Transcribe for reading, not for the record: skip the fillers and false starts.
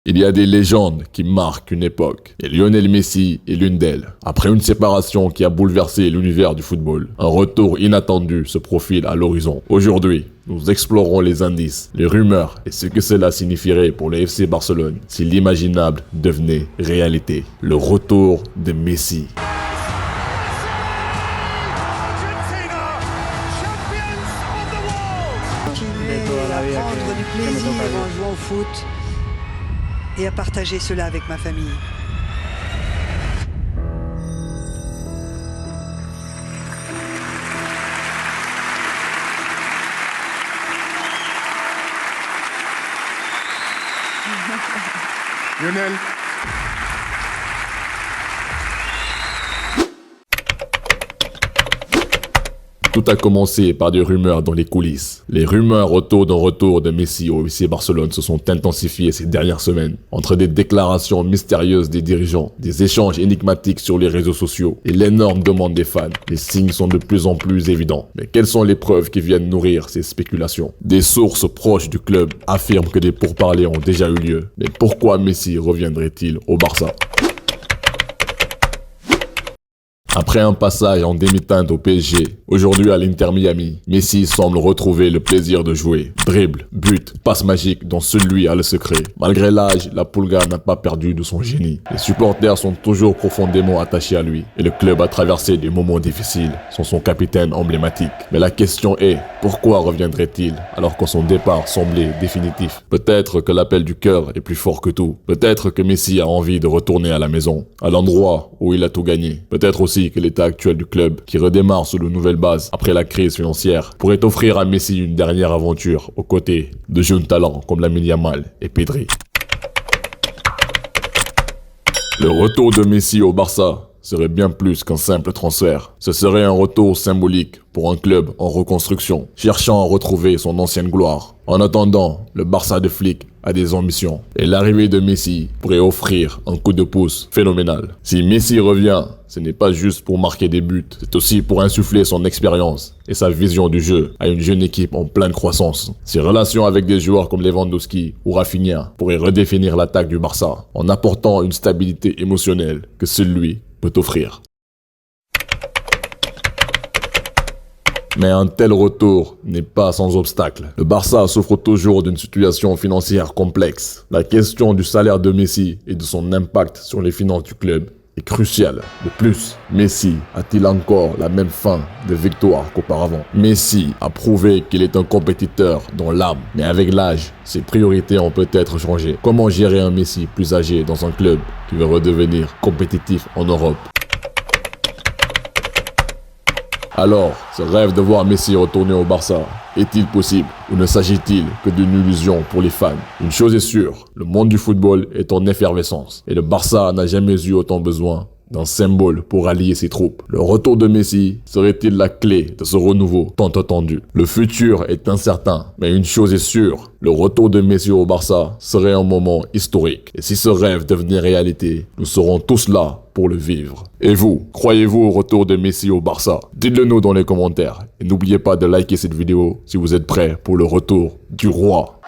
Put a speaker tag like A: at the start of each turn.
A: Il y a des légendes qui marquent une époque, et Lionel Messi est l'une d'elles. Après une séparation qui a bouleversé l'univers du football, un retour inattendu se profile à l'horizon. Aujourd'hui, nous explorons les indices, les rumeurs et ce que cela signifierait pour le FC Barcelone si l'imaginable devenait réalité. Le retour de Messi.
B: À prendre du plaisir en jouant au foot et à partager cela avec ma famille.
C: Lionel.
A: Tout a commencé par des rumeurs dans les coulisses. Les rumeurs autour d'un retour de Messi au FC Barcelone se sont intensifiées ces dernières semaines. Entre des déclarations mystérieuses des dirigeants, des échanges énigmatiques sur les réseaux sociaux et l'énorme demande des fans, les signes sont de plus en plus évidents. Mais quelles sont les preuves qui viennent nourrir ces spéculations? Des sources proches du club affirment que des pourparlers ont déjà eu lieu. Mais pourquoi Messi reviendrait-il au Barça? Après un passage en demi-teinte au PSG, aujourd'hui à l'Inter Miami, Messi semble retrouver le plaisir de jouer. Dribble, but, passe magique dont seul lui a le secret. Malgré l'âge, la Pulga n'a pas perdu de son génie. Les supporters sont toujours profondément attachés à lui et le club a traversé des moments difficiles sans son capitaine emblématique. Mais la question est, pourquoi reviendrait-il alors que son départ semblait définitif? Peut-être que l'appel du cœur est plus fort que tout. Peut-être que Messi a envie de retourner à la maison, à l'endroit où il a tout gagné. Peut-être aussi que l'état actuel du club, qui redémarre sur de nouvelles bases après la crise financière, pourrait offrir à Messi une dernière aventure aux côtés de jeunes talents comme Lamine Yamal et Pedri. Le retour de Messi au Barça serait bien plus qu'un simple transfert. Ce serait un retour symbolique pour un club en reconstruction, cherchant à retrouver son ancienne gloire. En attendant, le Barça de Flick a des ambitions. Et l'arrivée de Messi pourrait offrir un coup de pouce phénoménal. Si Messi revient, ce n'est pas juste pour marquer des buts, c'est aussi pour insuffler son expérience et sa vision du jeu à une jeune équipe en pleine croissance. Ses relations avec des joueurs comme Lewandowski ou Rafinha pourraient redéfinir l'attaque du Barça en apportant une stabilité émotionnelle que seul lui peut offrir. Mais un tel retour n'est pas sans obstacle. Le Barça souffre toujours d'une situation financière complexe. La question du salaire de Messi et de son impact sur les finances du club est cruciale. De plus, Messi a-t-il encore la même faim de victoire qu'auparavant? Messi a prouvé qu'il est un compétiteur dans l'âme, mais avec l'âge, ses priorités ont peut-être changé. Comment gérer un Messi plus âgé dans un club qui veut redevenir compétitif en Europe? Alors, ce rêve de voir Messi retourner au Barça, est-il possible ou ne s'agit-il que d'une illusion pour les fans? Une chose est sûre, le monde du football est en effervescence et le Barça n'a jamais eu autant besoin d'un symbole pour rallier ses troupes. Le retour de Messi serait-il la clé de ce renouveau tant attendu? Le futur est incertain, mais une chose est sûre, le retour de Messi au Barça serait un moment historique. Et si ce rêve devenait réalité, nous serons tous là pour le vivre. Et vous, croyez-vous au retour de Messi au Barça? Dites-le nous dans les commentaires. Et n'oubliez pas de liker cette vidéo si vous êtes prêts pour le retour du roi.